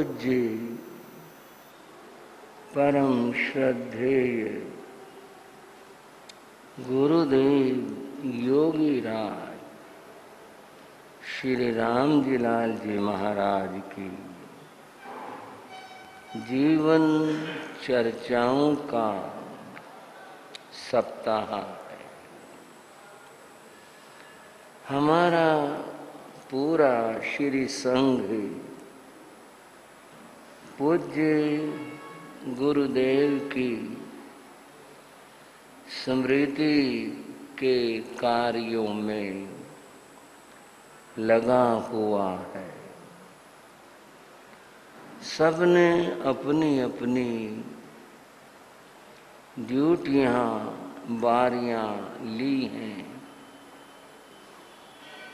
पूज्य परम श्रद्धेय गुरुदेव योगी राज श्री राम जी लाल जी महाराज की जीवन चर्चाओं का सप्ताह है। हमारा पूरा श्री संघ पूज्य गुरुदेव की स्मृति के कार्यों में लगा हुआ है। सबने अपनी अपनी ड्यूटियां बारियां ली हैं,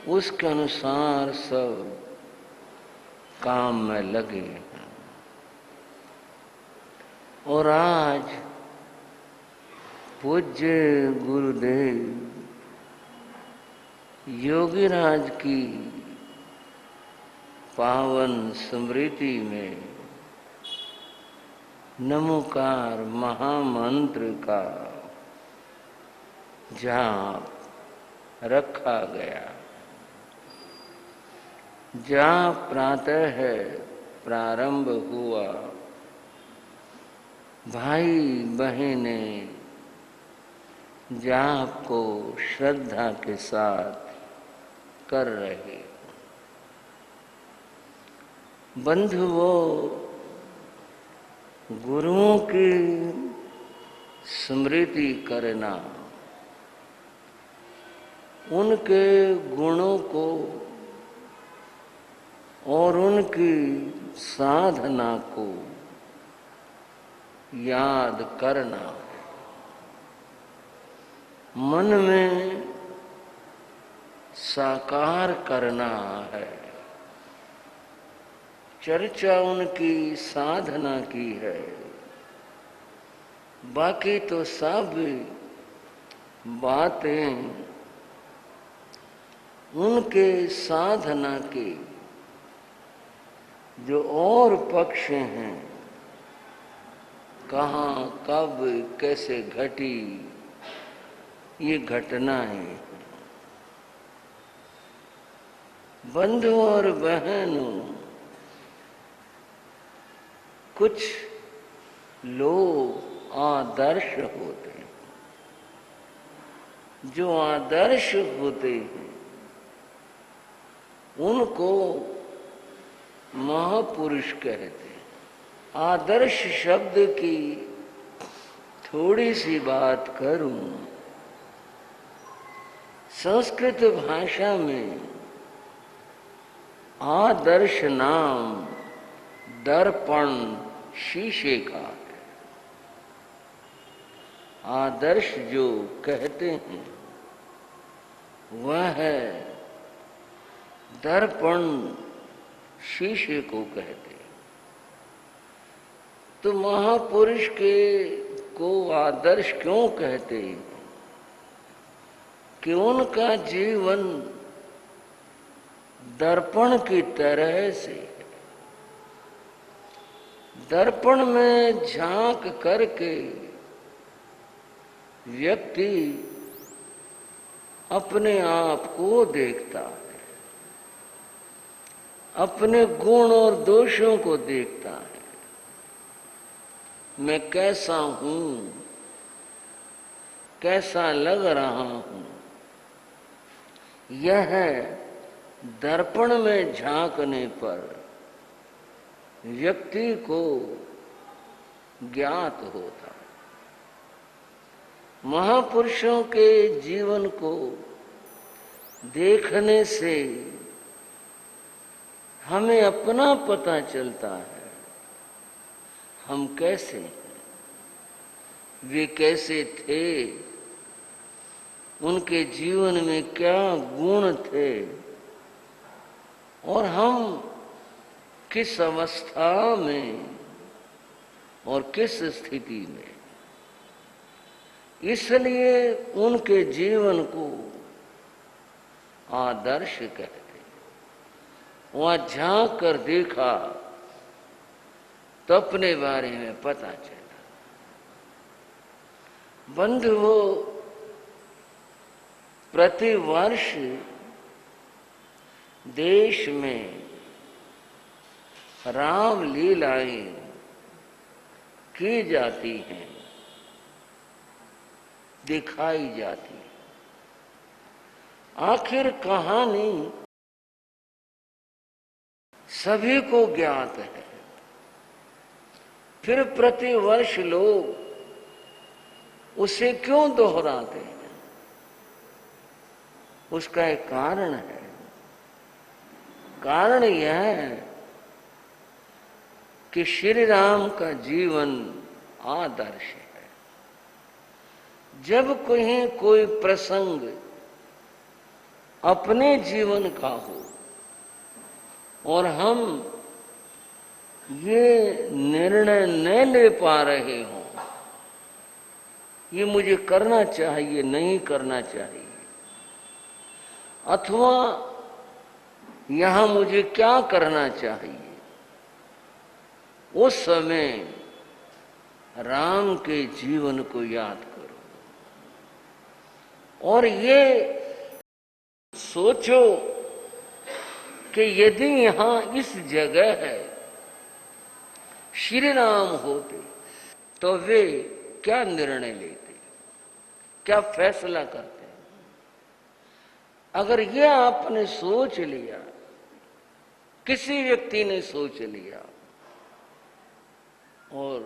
उसके अनुसार सब काम में लगे हैं। और आज पूज्य गुरुदेव योगीराज की पावन स्मृति में नमोकार महामंत्र का जाप रखा गया। जाप प्रातः है प्रारंभ हुआ, भाई बहने जाप को श्रद्धा के साथ कर रहे। बंधुओं, गुरुओं की स्मृति करना, उनके गुणों को और उनकी साधना को याद करना, मन में साकार करना है। चर्चा उनकी साधना की है, बाकी तो सब बातें उनके साधना के जो और पक्ष हैं, कहाँ कब कैसे घटी, ये घटनाएं। बंधु और बहनों, कुछ लोग आदर्श होते हैं। जो आदर्श होते हैं उनको महापुरुष कहते हैं। आदर्श शब्द की थोड़ी सी बात करूं। संस्कृत भाषा में आदर्श नाम दर्पण शीशे का है। आदर्श जो कहते हैं वह है दर्पण शीशे को कहते हैं। तो महापुरुष के को आदर्श क्यों कहते हैं? कि उनका जीवन दर्पण की तरह से, दर्पण में झांक करके व्यक्ति अपने आप को देखता है, अपने गुण और दोषों को देखता है। मैं कैसा हूं, कैसा लग रहा हूं, यह दर्पण में झांकने पर व्यक्ति को ज्ञात होता। महापुरुषों के जीवन को देखने से हमें अपना पता चलता है, हम कैसे हैं, वे कैसे थे, उनके जीवन में क्या गुण थे और हम किस अवस्था में और किस स्थिति में। इसलिए उनके जीवन को आदर्श कहते। वहां झांक कर देखा तो अपने बारे में पता चला। बंधुओं, प्रतिवर्ष देश में राम लीलाएं की जाती हैं, दिखाई जाती है। आखिर कहानी सभी को ज्ञात है, फिर प्रतिवर्ष लोग उसे क्यों दोहराते हैं? उसका एक कारण है। कारण यह है कि श्री राम का जीवन आदर्श है। जब कहीं कोई प्रसंग अपने जीवन का हो और हम ये निर्णय न ले पा रहे हों, ये मुझे करना चाहिए, नहीं करना चाहिए, अथवा यहां मुझे क्या करना चाहिए, उस समय राम के जीवन को याद करो और ये सोचो कि यदि यहां इस जगह है श्री राम होते तो वे क्या निर्णय लेते, क्या फैसला करते। अगर ये आपने सोच लिया, किसी व्यक्ति ने सोच लिया और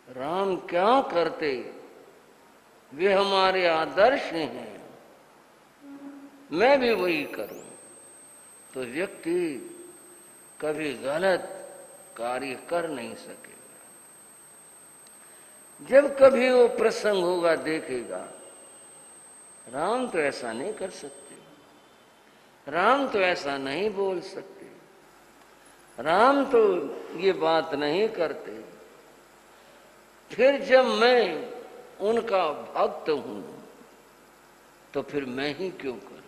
राम क्या करते वे हमारे आदर्श हैं, मैं भी वही करूं, तो व्यक्ति कभी गलत कार्य कर नहीं सकेगा। जब कभी वो प्रसंग होगा देखेगा, राम तो ऐसा नहीं कर सकते, राम तो ऐसा नहीं बोल सकते, राम तो ये बात नहीं करते। फिर जब मैं उनका भक्त हूं तो फिर मैं ही क्यों करूं?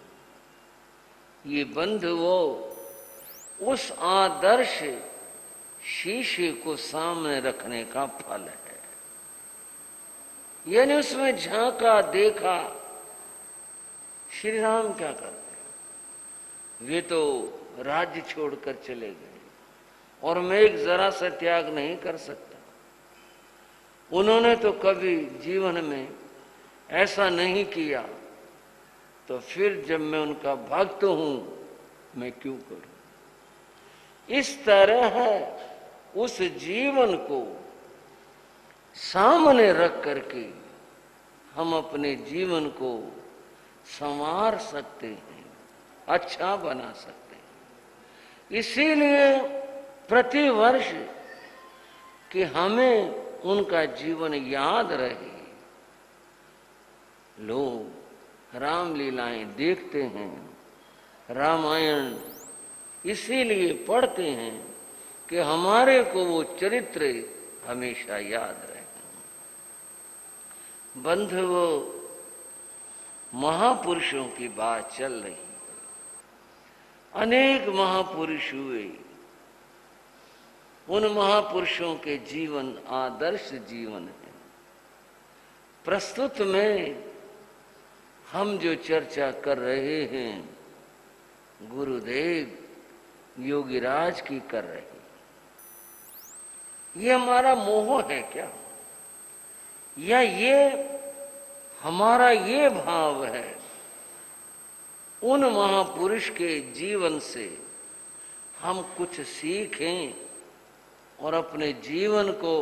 ये बंधुओं उस आदर्श शीशे को सामने रखने का फल है। यानी उसमें झांका, देखा, श्री राम क्या करते, वे तो राज्य छोड़कर चले गए और मैं एक जरा सा त्याग नहीं कर सकता। उन्होंने तो कभी जीवन में ऐसा नहीं किया, तो फिर जब मैं उनका भक्त हूं मैं क्यों करूं? इस तरह उस जीवन को सामने रख करके हम अपने जीवन को संवार सकते हैं, अच्छा बना सकते हैं। इसीलिए प्रतिवर्ष कि हमें उनका जीवन याद रहे, लोग रामलीलाएं देखते हैं, रामायण इसीलिए पढ़ते हैं कि हमारे को वो चरित्र हमेशा याद रहे। बंधुओं, महापुरुषों की बात चल रही है। अनेक महापुरुष हुए, उन महापुरुषों के जीवन आदर्श जीवन है। प्रस्तुत में हम जो चर्चा कर रहे हैं गुरुदेव योगीराज की कर रहे हैं। ये हमारा मोह है क्या, या ये हमारा ये भाव है उन महापुरुष के जीवन से हम कुछ सीखें और अपने जीवन को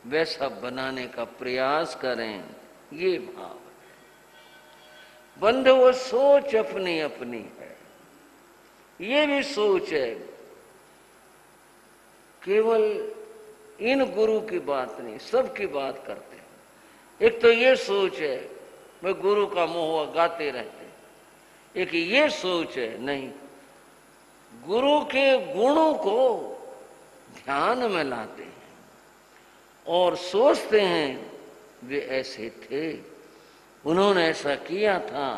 वैसा बनाने का प्रयास करें, ये भाव है। बंधुओं, सोच अपनी अपनी है। ये भी सोच है, केवल इन गुरु की बात नहीं, सबकी बात करते हैं। एक तो ये सोच है मैं गुरु का मोह गाते रहते, एक ये सोच है नहीं, गुरु के गुणों को ध्यान में लाते हैं और सोचते हैं वे ऐसे थे, उन्होंने ऐसा किया था,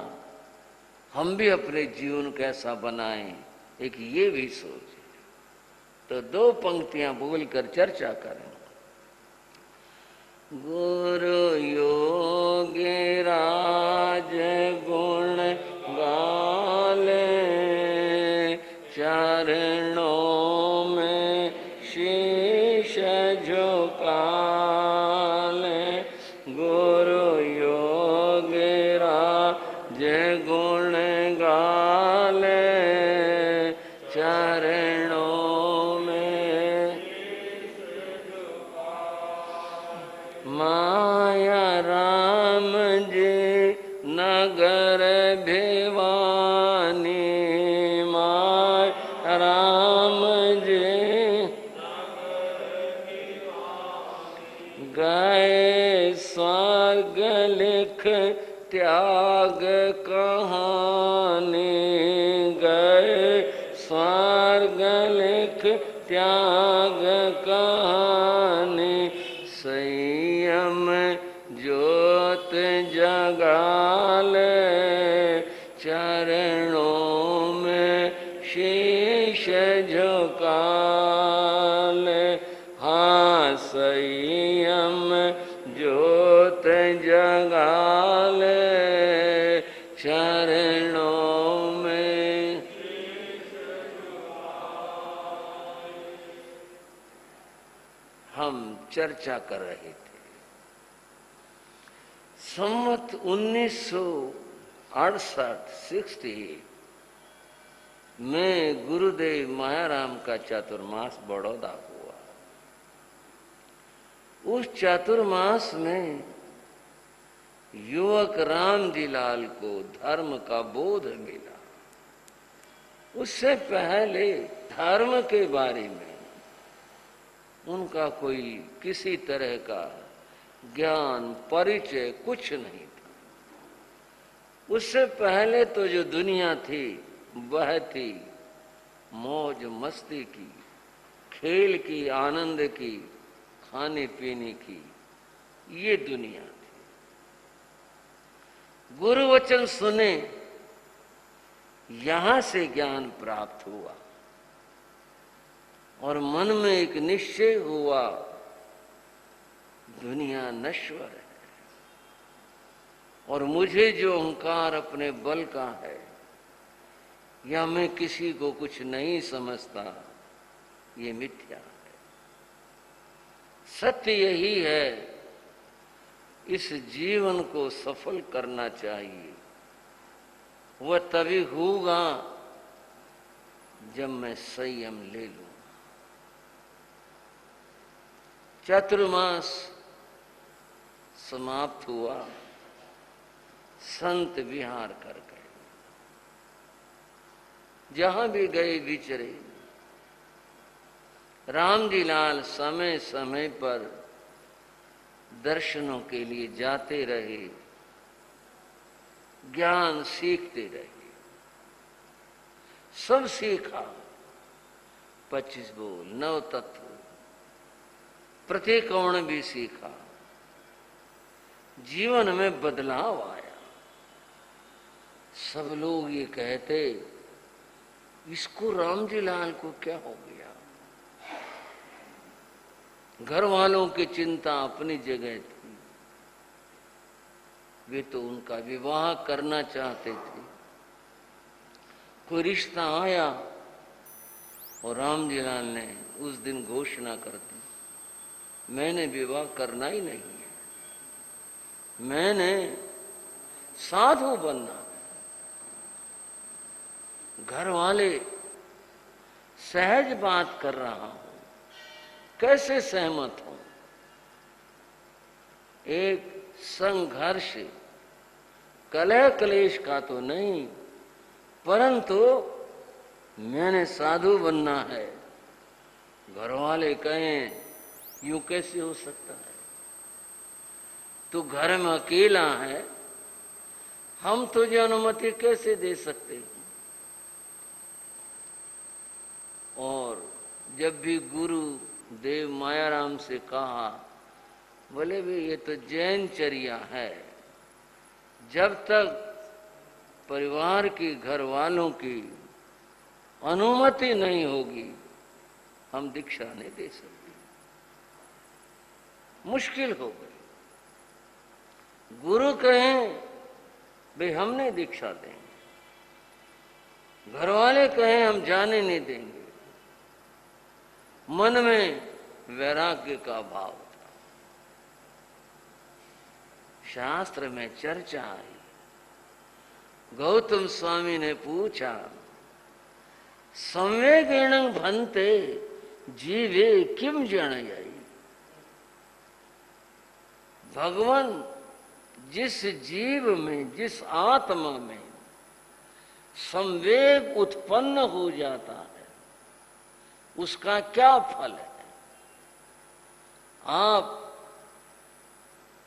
हम भी अपने जीवन को ऐसा बनाएं। एक ये भी सोच है। तो 2 पंक्तियां बोलकर चर्चा करें। गुरु योगी राज गुण गाले, चरणों में शीश झुकाले। गुरु योगी राज गुण गाले, चरणों में माया राम जी नगर भिवानी, माया राम जी गए स्वर्ग लिख त्याग कहानी, गए स्वर्ग लिख त्याग कहानी। संयम ज्योत जगाले, चरणों में शीश झुकाले। हाँ संयम ज्योत जगाले, चरणों में। हम चर्चा कर रहे थे संवत 1968 में गुरुदेव मायाराम का चातुर्मास बड़ौदा हुआ। उस चातुर्मास में युवक रामजी लाल को धर्म का बोध मिला। उससे पहले धर्म के बारे में उनका कोई किसी तरह का ज्ञान परिचय कुछ नहीं था। उससे पहले तो जो दुनिया थी वह थी मौज मस्ती की, खेल की, आनंद की, खाने पीने की, ये दुनिया थी। गुरु वचन सुने, यहां से ज्ञान प्राप्त हुआ और मन में एक निश्चय हुआ, दुनिया नश्वर है और मुझे जो अहंकार अपने बल का है, या मैं किसी को कुछ नहीं समझता, ये मिथ्या है। सत्य यही है, इस जीवन को सफल करना चाहिए। वह तभी होगा जब मैं संयम ले लूं। चातुर्मास समाप्त हुआ, संत विहार कर गए। जहां भी गए विचरे। रामजी लाल समय समय पर दर्शनों के लिए जाते रहे, ज्ञान सीखते रहे। सब सीखा, 25 बोल, 9 तत्व, प्रतिकोण भी सीखा। जीवन में बदलाव आया। सब लोग ये कहते, इसको रामजी लाल को क्या हो गया। घर वालों की चिंता अपनी जगह थी, वे तो उनका विवाह करना चाहते थे। कोई रिश्ता आया और रामजी लाल ने उस दिन घोषणा कर दी, मैंने विवाह करना ही नहीं है, मैंने साधु बनना। घर वाले सहज बात कर रहा हूं, कैसे सहमत हूं। एक संघर्ष, कलह क्लेश का तो नहीं, परंतु मैंने साधु बनना है। घर वाले कहें यूं कैसे हो सकता है, तू घर में अकेला है, हम तुझे अनुमति कैसे दे सकते हैं। और जब भी गुरु देव मायाराम से कहा, बोले भी ये तो जैन चर्या है, जब तक परिवार की, घर वालों की अनुमति नहीं होगी हम दीक्षा नहीं दे सकते, मुश्किल हो गई। गुरु कहें भाई हम नहीं दीक्षा देंगे, घर वाले कहें हम जाने नहीं देंगे, मन में वैराग्य का भाव था। शास्त्र में चर्चा आई, गौतम स्वामी ने पूछा, संवेगेण भन्ते जीवे किम जनयि। भगवान जिस जीव में, जिस आत्मा में संवेग उत्पन्न हो जाता है, उसका क्या फल है? आप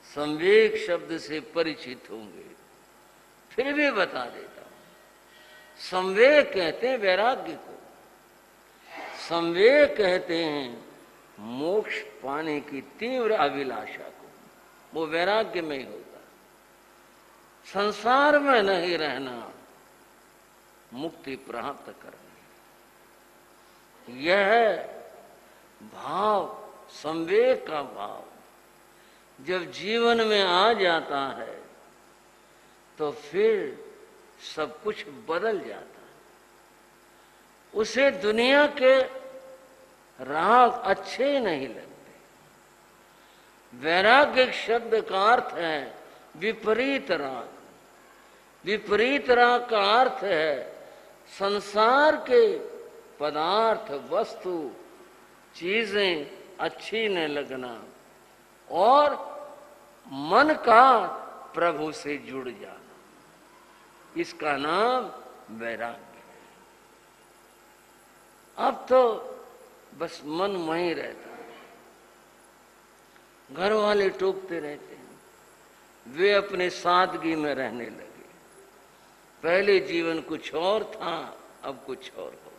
संवेग शब्द से परिचित होंगे, फिर भी बता देता हूं। संवेग कहते हैं वैराग्य को, संवेग कहते हैं मोक्ष पाने की तीव्र अभिलाषा को, वो वैराग्य में ही होता। संसार में नहीं रहना, मुक्ति प्राप्त करनी, यह भाव, संवेग का भाव जब जीवन में आ जाता है तो फिर सब कुछ बदल जाता है। उसे दुनिया के राग अच्छे नहीं लगते। वैराग्य शब्द का अर्थ है विपरीत राग। विपरीत राग का अर्थ है संसार के पदार्थ, वस्तु, चीजें अच्छी न लगना और मन का प्रभु से जुड़ जाना, इसका नाम वैराग्य है। अब तो बस मन वहीं रहता है, घर वाले टोकते रहते हैं, वे अपने सादगी में रहने लगे। पहले जीवन कुछ और था, अब कुछ और हो।